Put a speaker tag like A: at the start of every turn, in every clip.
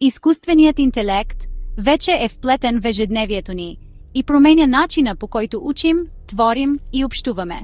A: Изкуственият интелект вече е вплетен в ежедневието ни и променя начина, по който учим, творим и общуваме.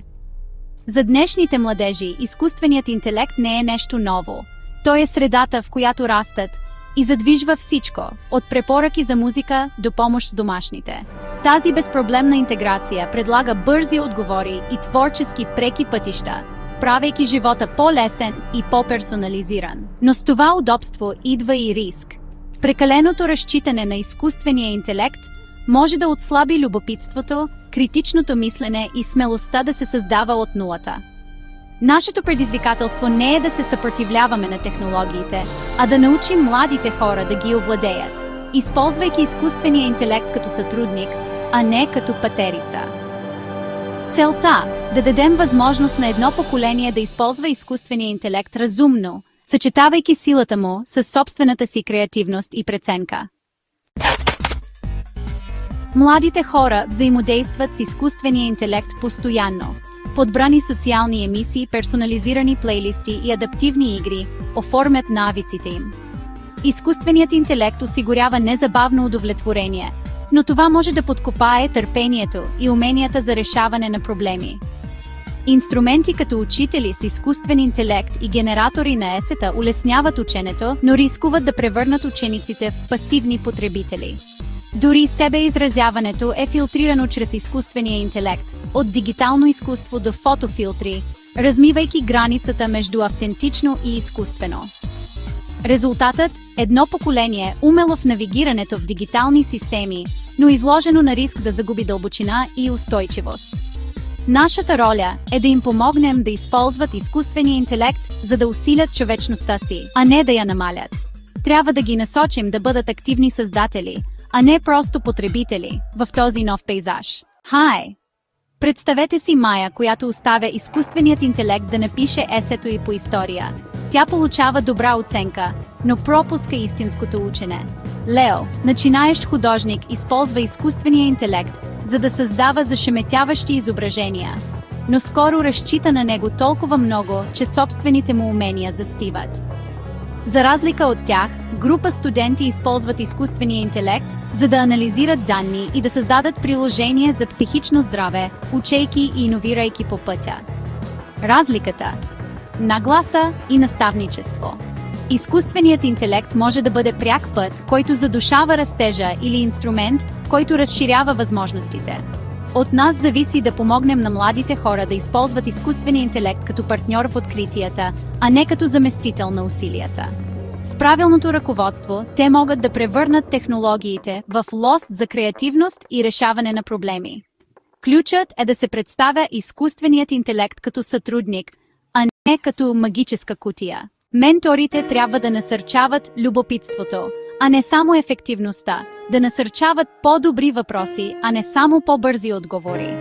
A: За днешните младежи изкуственият интелект не е нещо ново. Той е средата, в която растат, и задвижва всичко, от препоръки за музика до помощ с домашните. Тази безпроблемна интеграция предлага бързи отговори и творчески преки пътища, правейки живота по-лесен и по-персонализиран. Но с това удобство идва и риск. Прекаленото разчитане на изкуствения интелект може да отслаби любопитството, критичното мислене и смелостта да се създава от нулата. Нашето предизвикателство не е да се съпротивляваме на технологиите, а да научим младите хора да ги овладеят, използвайки изкуствения интелект като сътрудник, а не като патерица. Целта – да дадем възможност на едно поколение да използва изкуствения интелект разумно, съчетавайки силата му със собствената си креативност и преценка. Младите хора взаимодействат с изкуствения интелект постоянно. Подбрани социални емисии, персонализирани плейлисти и адаптивни игри оформят навиците им. Изкуственият интелект осигурява незабавно удовлетворение, но това може да подкопае търпението и уменията за решаване на проблеми. Инструменти като учители с изкуствен интелект и генератори на есета улесняват ученето, но рискуват да превърнат учениците в пасивни потребители. Дори себеизразяването е филтрирано чрез изкуствения интелект, от дигитално изкуство до фотофилтри, размивайки границата между автентично и изкуствено. Резултатът – едно поколение, умело в навигирането в дигитални системи, но изложено на риск да загуби дълбочина и устойчивост. Нашата роля е да им помогнем да използват изкуствения интелект, за да усилят човечността си, а не да я намалят. Трябва да ги насочим да бъдат активни създатели, а не просто потребители в този нов пейзаж. Хай! Представете си Майя, която оставя изкуственият интелект да напише есето й по история. Тя получава добра оценка, но пропуска истинското учене. Лео, начинаещ художник, използва изкуствения интелект, за да създава зашеметяващи изображения. Но скоро разчита на него толкова много, че собствените му умения застиват. За разлика от тях, група студенти използват изкуствения интелект, за да анализират данни и да създадат приложение за психично здраве, учейки и иновирайки по пътя. Разликата – нагласа и наставничество. Изкуственият интелект може да бъде пряк път, който задушава растежа, или инструмент, който разширява възможностите. От нас зависи да помогнем на младите хора да използват изкуствения интелект като партньор в откритията, а не като заместител на усилията. С правилното ръководство, те могат да превърнат технологиите в лост за креативност и решаване на проблеми. Ключът е да се представя изкуственият интелект като сътрудник, а не като магическа кутия. Менторите трябва да насърчават любопитството, а не само ефективността, да насърчават по-добри въпроси, а не само по-бързи отговори.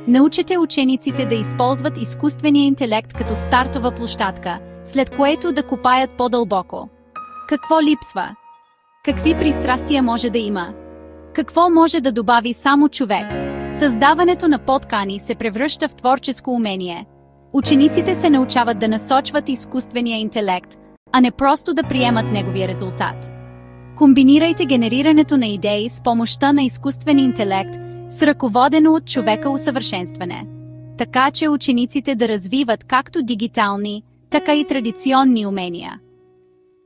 A: Научете учениците да използват изкуствения интелект като стартова площадка, след което да копаят по-дълбоко. Какво липсва? Какви пристрастия може да има? Какво може да добави само човек? Създаването на подкани се превръща в творческо умение. Учениците се научават да насочват изкуствения интелект, а не просто да приемат неговия резултат. Комбинирайте генерирането на идеи с помощта на изкуствен интелект с ръководено от човека усъвършенстване, така че учениците да развиват както дигитални, така и традиционни умения.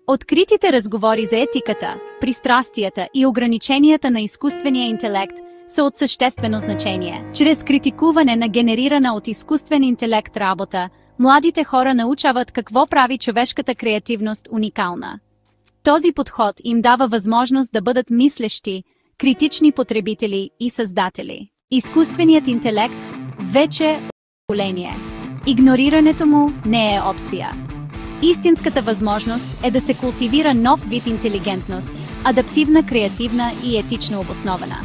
A: Откритите разговори за етиката, пристрастията и ограниченията на изкуствения интелект са от съществено значение. Чрез критикуване на генерирана от изкуствен интелект работа, младите хора научават какво прави човешката креативност уникална. Този подход им дава възможност да бъдат мислещи, критични потребители и създатели. Изкуственият интелект вече е поколение. Игнорирането му не е опция. Истинската възможност е да се култивира нов вид интелигентност, адаптивна, креативна и етично обоснована.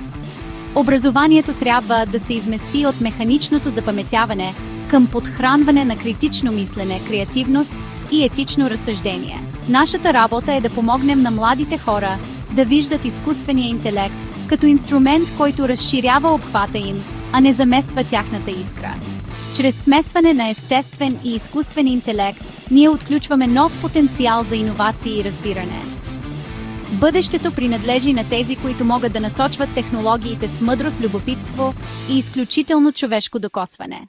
A: Образованието трябва да се измести от механичното запаметяване към подхранване на критично мислене, креативност и етично разсъждение. Нашата работа е да помогнем на младите хора да виждат изкуствения интелект като инструмент, който разширява обхвата им, а не замества тяхната искра. Чрез смесване на естествен и изкуствен интелект, ние отключваме нов потенциал за иновации и разбиране. Бъдещето принадлежи на тези, които могат да насочват технологиите с мъдрост, любопитство и изключително човешко докосване.